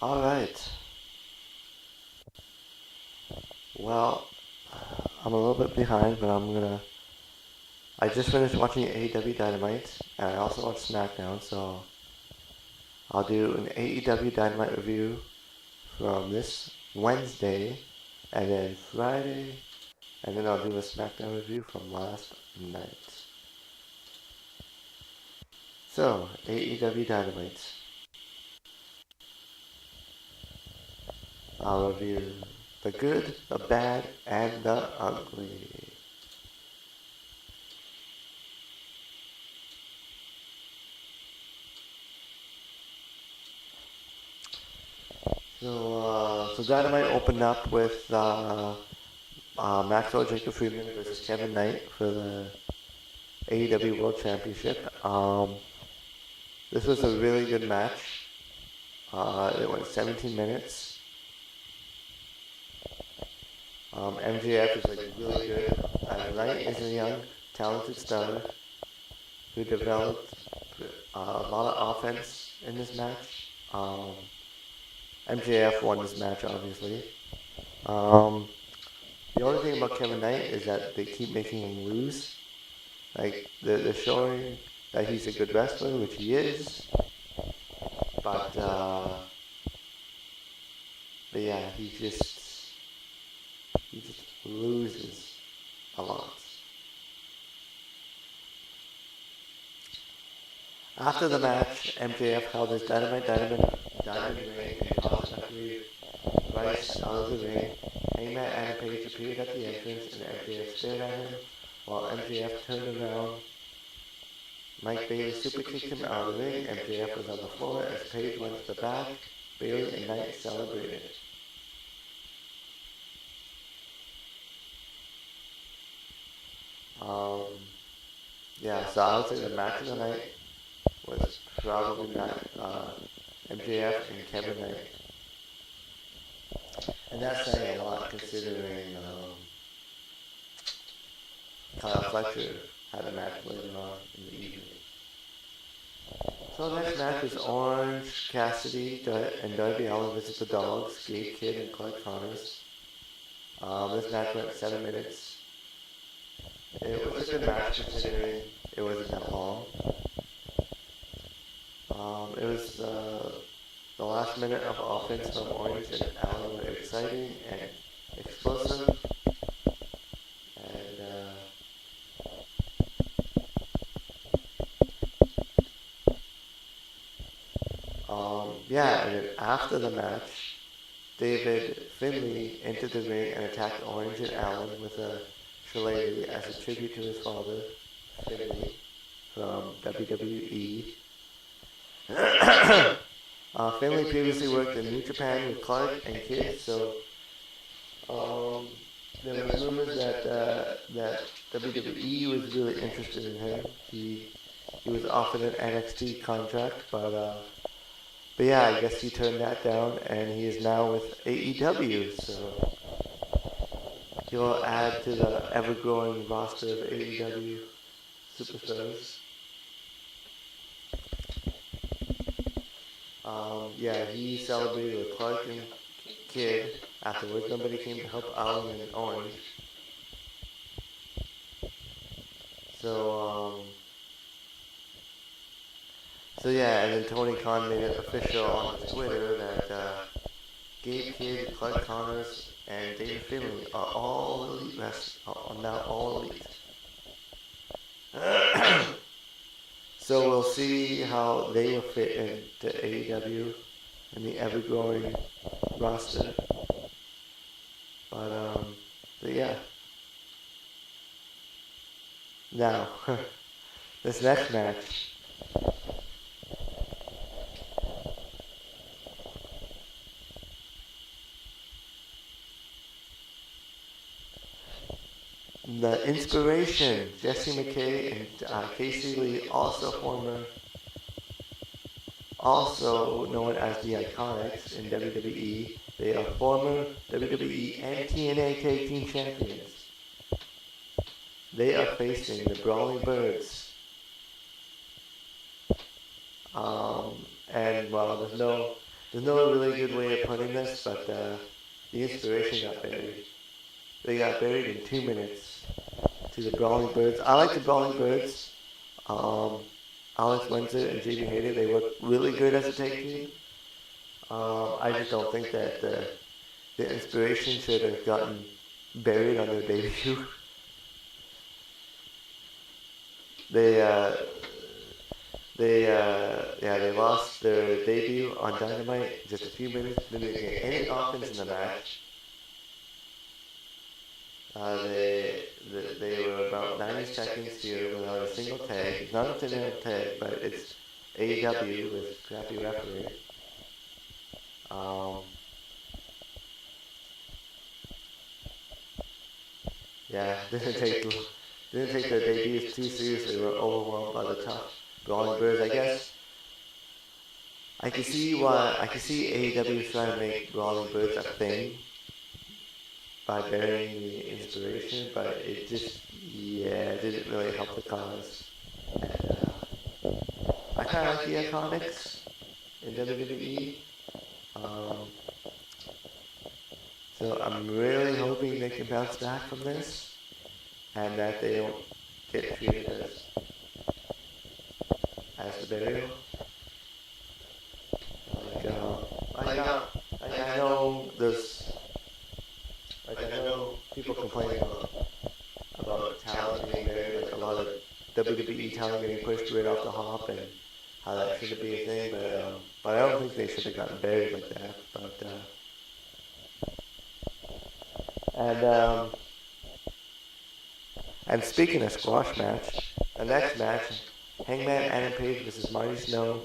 Alright, well, I'm a little bit behind, but I just finished watching AEW Dynamite, and I also watched SmackDown, so I'll do an AEW Dynamite review from this Wednesday, and then Friday, and then I'll do a SmackDown review from last night. So, AEW Dynamite. I'll review the good, the bad, and the ugly. So Dynamite opened up with Maxwell Jacob Friedman versus Kevin Knight for the AEW World Championship. This was a really good match. It went 17 minutes. MJF is like really good. Knight is a young, talented star who developed a lot of offense in this match. MJF won this match, obviously. The only thing about Kevin Knight is that they keep making him lose. Like, they're showing that he's a good wrestler, which he is. But yeah, he just loses a lot. After the match, MJF held his Dynamite ring and tossed referee Rice out of the ring. Hangman Adam Page appeared at the entrance and MJF stared at him while MJF turned around. Mike Bailey super kicked him out of the ring. MJF was on the floor as Page went to the back. Bailey and Knight celebrated. Yeah, so I would say the match of the night was probably MJF and Kevin Knight. And that's saying a lot considering Kyle Fletcher had a match later on in the evening. So the next match was Orange Cassidy and Darby Allin versus the Dogs, Gabe Kidd and Clark Connors. This match went 7 minutes. It was a good match considering it wasn't that long. It was the last minute of offense from Orange and Allin were exciting and explosive. Yeah, and then after the match, David Finlay entered the ring and attacked Orange and Allin with a shillelagh as a tribute to his father, Finlay, from WWE. Finlay previously worked in New Japan with Clark and Kidd, so there were rumors that WWE was really interested in him. He was offered an NXT contract, but yeah, I guess he turned that down, and he is now with AEW, so he'll add to the ever-growing roster of AEW superstars. Yeah, he celebrated with Clark and Kidd. Afterwards, nobody came to help Allin and Orange. So yeah, and then Tony Khan made it official on his Twitter that Gabe Kidd, Clark Connors, and David Finlay are all elite are now all elite. So we'll see how they will fit into AEW and the ever-growing roster. But yeah. Now, this next match. The Inspiration, Jesse McKay and Casey Lee, also known as the Iconics in WWE. They are former WWE and TNA Tag Team Champions. They are facing the Brawling Birds. And well, there's no really good way of putting this, but the inspiration got buried. They got buried in 2 minutes to the Brawling Birds. I like the Brawling Birds. Alex Windsor and JB Hayter, they work really good as a tag team. I just don't think that the inspiration should have gotten buried on their debut. They lost their debut on Dynamite just a few minutes, didn't get any offense in the match. They were about 90 seconds here without a single tag. It's not a thin tag, but it's AEW with crappy referee. Didn't take their debuts too seriously. They were overwhelmed by the tough Brawling Birds. I guess I can see AEW trying to make Brawling Birds a thing by burying the inspiration, but it didn't really help the cause. And, I kind of like the Iconics in WWE. So I'm really hoping they can bounce back from this, and that they don't get treated as the burial. I know people complaining about talent being buried, like a lot of WWE talent getting pushed right off the hop, and how that shouldn't be a thing, but I don't think they should have gotten buried like that. And speaking of squash match, the next match, Hangman Adam Page versus Marty Snow.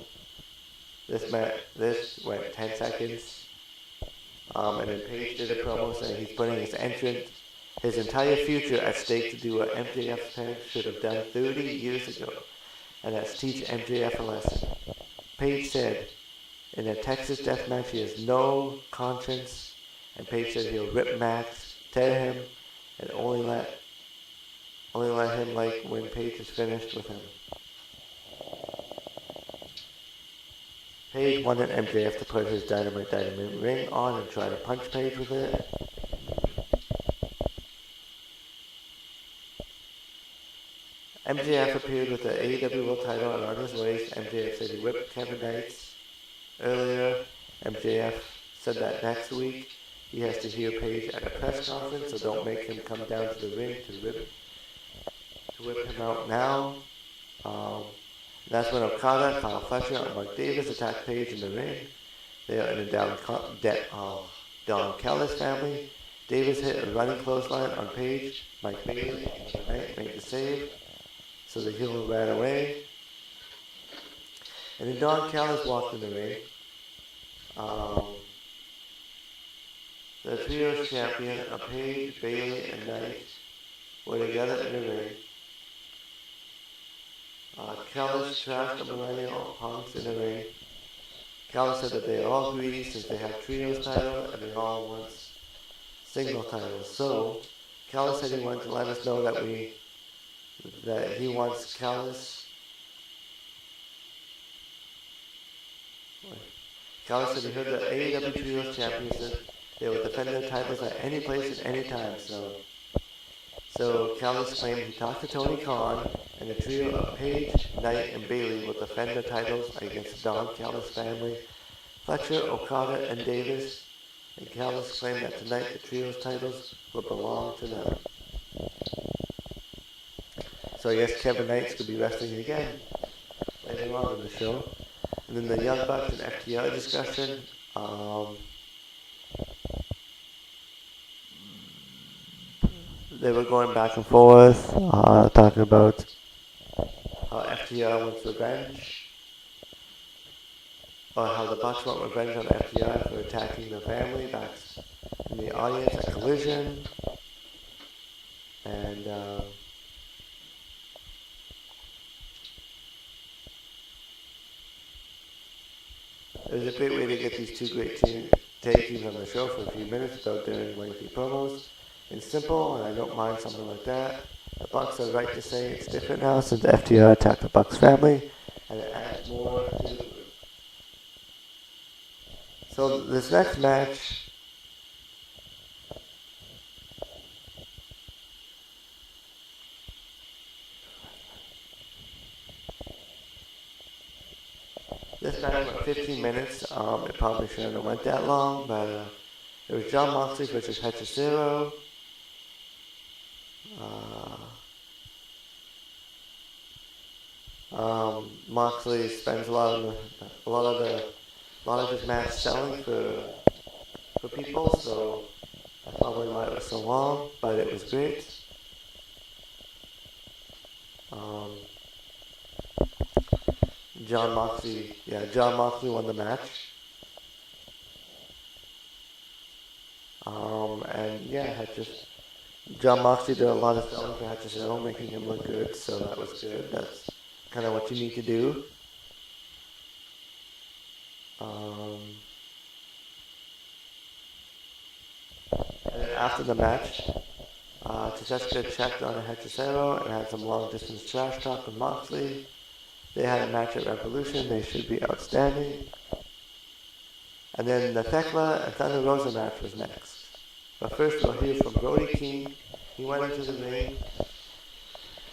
This went 10 seconds. And then Page did a promo saying he's putting his entire future at stake to do what MJF's parents should have done 30 years ago, and that's teach MJF a lesson. Page said in a Texas death match he has no conscience, and Page said he'll rip Max, tear him, and only let him like when Page is finished with him. Page wanted MJF to put his Dynamite ring on and try to punch Page with it. MJF appeared with the AEW World title around his waist. MJF said he whipped Kevin Knights earlier. MJF said that next week he has to hear Page at a press conference, so don't make him come down to the ring to whip him out now. That's when Okada, Kyle Fletcher, and Mark Davis attacked Page in the ring. They are in the Don Callis family. Davis hit a running clothesline on Page. Mike Bailey made the save, so the heel ran away. And then Don Callis walked in the ring. The Trios champion of Page, Bailey, and Knight were together in the ring. Callis trashed the Millennial Punks in the ring. Callis said that they are all greedy since they have Trios title and they all want single titles. So Callis said he wanted to let us know that he wants Callis. Callis said he heard the AEW Trios champions said they would defend their titles at any place at any time. So Callis claimed he talked to Tony Khan, and the trio of Page, Knight, and Bailey will defend their titles against the Don Callis family, Fletcher, Okada, and Davis. And Callis claimed that tonight the trio's titles will belong to them. So I guess Kevin Knights could be wrestling again later on in the show. And then the Young Bucks and FTR discussion. They were going back and forth, talking about how FTR wants revenge, or how the Bucks want revenge on FTR for attacking their family back in the audience at Collision. And it was a great way to get these two great tag teams on the show for a few minutes without doing lengthy promos. It's simple, and I don't mind something like that. The Bucks are right to say it's different now since FTR attacked the Bucks family, and it adds more to So this next match, went 15 minutes. It probably shouldn't have went that long, but it was Jon Moxley versus Hechicero. Moxley spends a lot of his match selling for people, so that's probably why it was so long, but it was great. Jon Moxley won the match. Jon Moxley did a lot of selling for Hechicero, making him look good, so that was good. That's kind of what you need to do. And then after the match, Tedesco checked on Hechicero and had some long-distance trash talk with Moxley. They had a match at Revolution. They should be outstanding. And then the Thekla and Thunder Rosa match was next. But first we'll hear from Brody King. He went into the ring,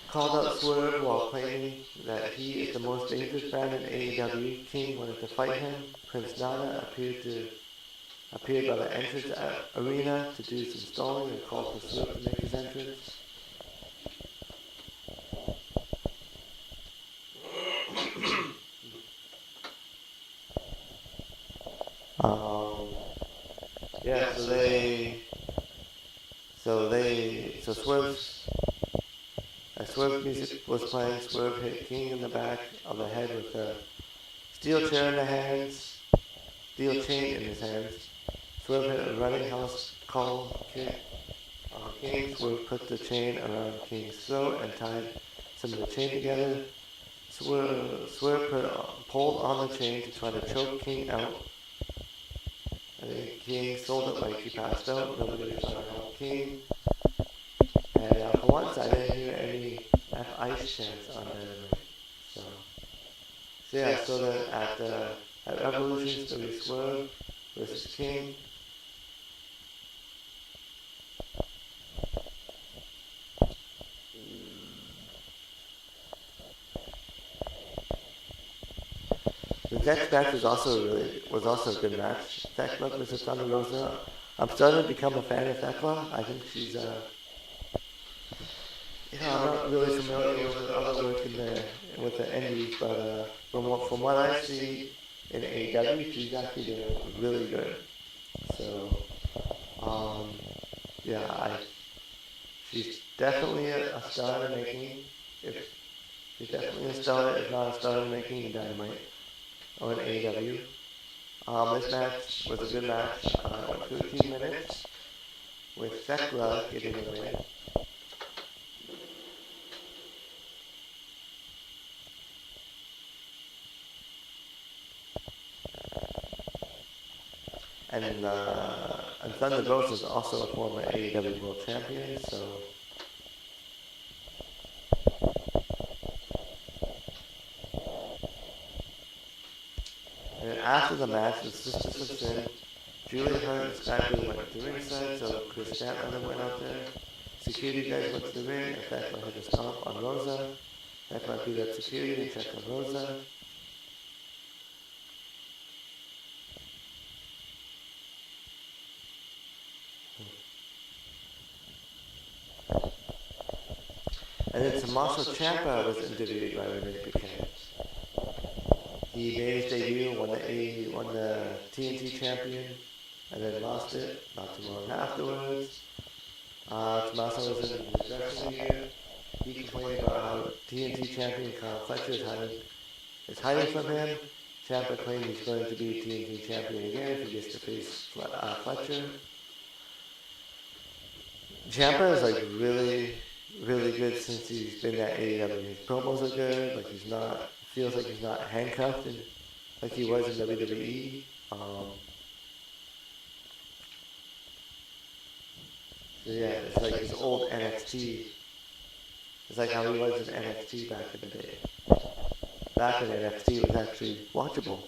called out Swerve while claiming that he is the most dangerous man in AEW. King wanted to fight him. Prince Nana appeared by the entrance arena to do some stalling and called for Swerve to make his entrance. Swerve music was playing. Swerve hit King in the back of the head with a steel chair in the hands, steel chain in his hands. Swerve hit a running house call kick on King. Swerve put the chain around King's throat and tied some of the chain together. Swerve pulled on the chain to try to choke King out. I think King sold it like he passed out. Nobody was trying to help King. And for once, I didn't hear any F-Ice chants on Dynamite. So then at Revolution, so we Swerve versus King. The next match was also a good match. Thekla versus Thunder Rosa. I'm starting to become a fan of Thekla. I think she's I'm not really familiar with the other work with the indies, but from what I see in AEW, she's actually doing really good. So, she's definitely a star in the making. She's definitely a star, if not a star in the making in Dynamite or in AEW. This match was a good match. It went 15 minutes with Thekla getting the win. And Thunder Rosa is also a former AEW World Champion, so. And then after the match, the Sisters of Sin, Julia Hart and Sky Blue went to the ringside, so Chris Statlander went out there. Security guys went to the ring, and Thekla had to stomp on Rosa. Thekla beat up security and checked on Rosa. And then Tommaso Ciampa was interviewed by Renee Paquette. He made his debut, won the TNT champion, and then lost it not too long afterwards. Tommaso was in his dressing gear. He complained about how TNT champion Kyle Fletcher is hiding from him. Ciampa claimed he's going to be TNT champion again if he gets to face Fletcher. Ciampa is like really good since he's been at AEW. His promos are good. Feels like he's not handcuffed like he was in WWE. It's like his old NXT. It's like how he was in NXT back in the day. Back in NXT was actually watchable.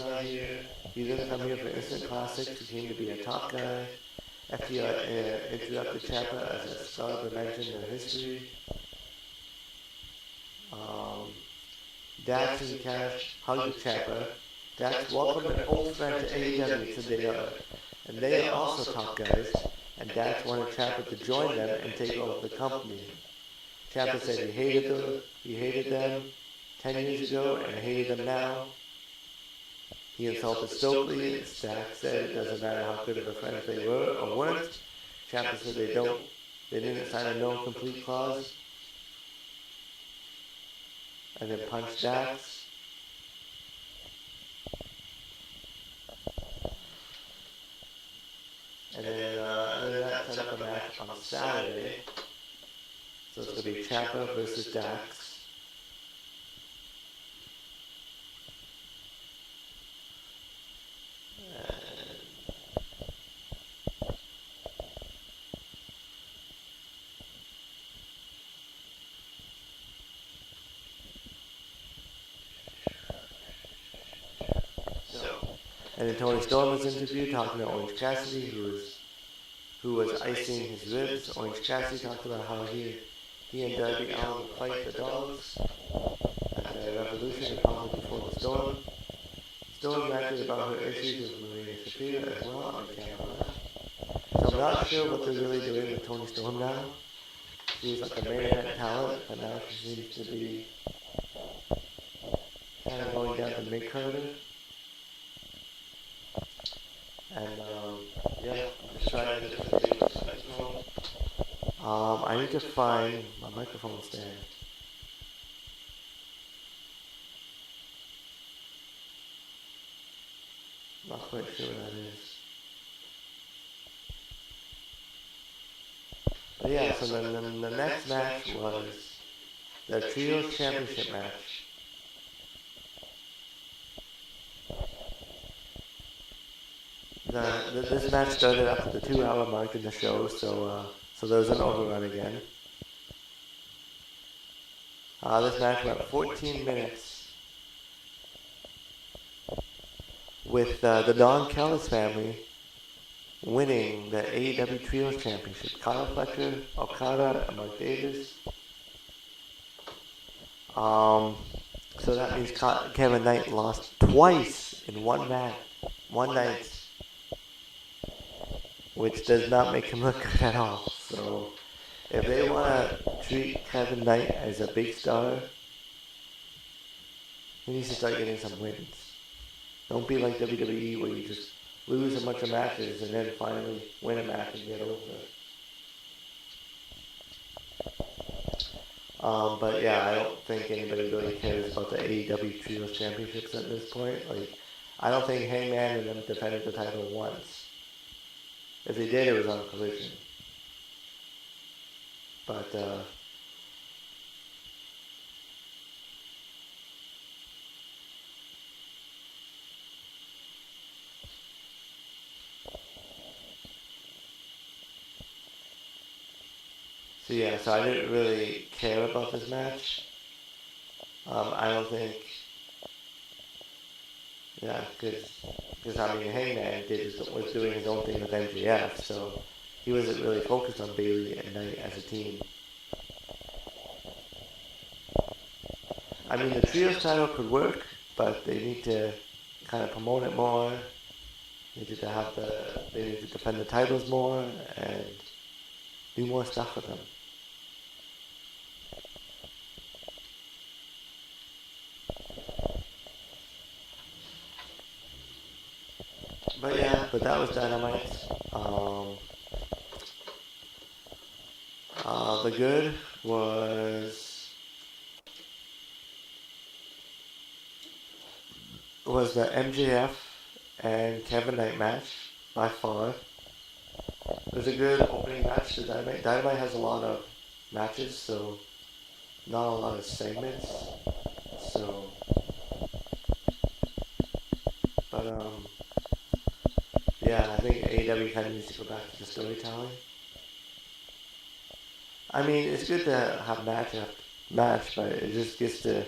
not here. He didn't come here for instant classics. He came to be a top guy. FTR introduced Ciampa as a star of the mentioned in history. Dax and Cash hugged Ciampa. Dax welcomed an old friend to AEW to they are. And they are also top guys. And Dax wanted Ciampa to join them and take over the company. Ciampa said he hated them 10 years ago and hated them now. He insulted Stokely. Dax said it doesn't matter how good of a friend they were or weren't. Ciampa said they didn't sign a no complete clause. And then punched Dax. And then that set up a match on Saturday. So it's going to be Ciampa versus Dax. And then Tony Storm was interviewed talking to Orange Cassidy, who was icing his ribs. Orange Cassidy talked about how he and Darby Allin would fight the dogs at the Revolution and probably before the Storm. Storm ranted about her issues with Maria Shafir as well on camera. So I'm not sure what they're really doing with Tony Storm now. She was like a main event talent, but now she seems to be kind of going down to mid-carder. And, yeah, I'm just trying to do this microphone. I need to find my microphone stand. Not quite sure what that is. But yeah, so then the next match was the Trios Championship match. This match started after the 2-hour mark in the show, so there was an overrun again. This match went 14 minutes with the Don Callis family winning the AEW Trios Championship. Kyle Fletcher, Okada, and Mark Davis. So that means Kevin Knight lost twice in one match, one night, which does not make him look good at all. So if they want to treat Kevin Knight as a big star, he needs to start getting some wins. Don't be like WWE where you just lose a bunch of matches and then finally win a match and get over it. But yeah, I don't think anybody really cares about the AEW Trios Championships at this point. Like, I don't think Hangman and them defended the title once. If they did, it was on Collision. But, so yeah, so I didn't really care about this match. I don't think, yeah, because I mean, Hangman was doing his own thing with MJF, so he wasn't really focused on Bayley and Knight as a team. I mean, the Trios title could work, but they need to kind of promote it more. They need to defend the titles more and do more stuff with them. But yeah, but that was Dynamite. The good was the MJF and Kevin Knight match by far. It was a good opening match to Dynamite. Dynamite has a lot of matches, so not a lot of segments. So, but yeah, I think AEW kind of needs to go back to the storytelling. I mean, it's good to have match after match, but it just gets to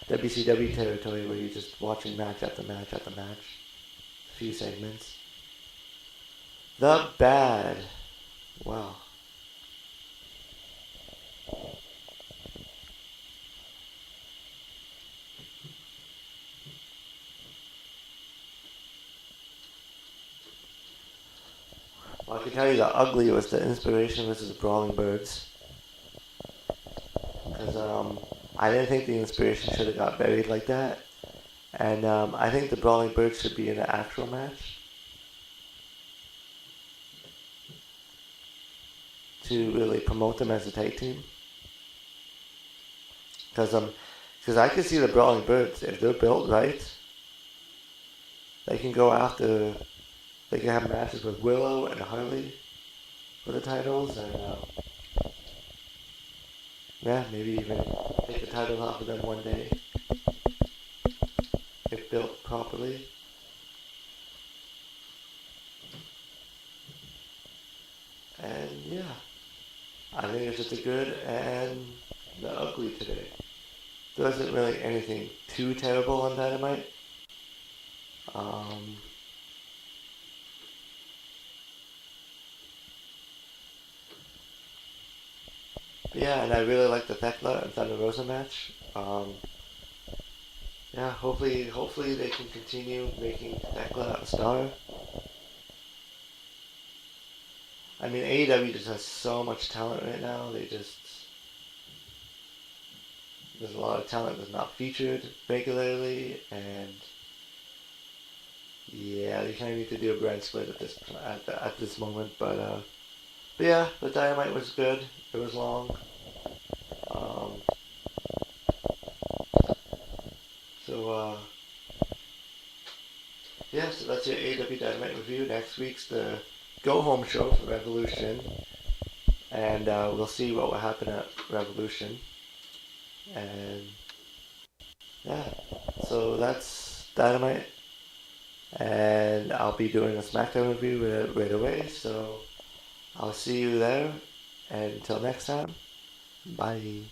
WCW territory where you're just watching match after match after match. A few segments. The Bad. Wow. Well, I can tell you the ugly was the Inspiration versus the Brawling Birds. Because I didn't think the Inspiration should have got buried like that. And I think the Brawling Birds should be in an actual match. To really promote them as a tag team. Because I can see the Brawling Birds, if they're built right, they can go after, they can have matches with Willow and Harley for the titles, and yeah, maybe even take the titles off of them one day, if built properly. And yeah, I think it's just a good and the ugly today. There wasn't really anything too terrible on Dynamite. Yeah, and I really like the Thekla and Thunder Rosa match. Yeah, hopefully they can continue making Thekla a star. I mean, AEW just has so much talent right now. There's a lot of talent that's not featured regularly, and yeah, they kind of need to do a brand split at this moment. But yeah, the Dynamite was good. It was long. Um, so yeah, so that's your AEW Dynamite review. Next week's the go home show for Revolution, and we'll see what will happen at Revolution. And yeah, so that's Dynamite, and I'll be doing a SmackDown review right away. So I'll see you there, and until next time, bye.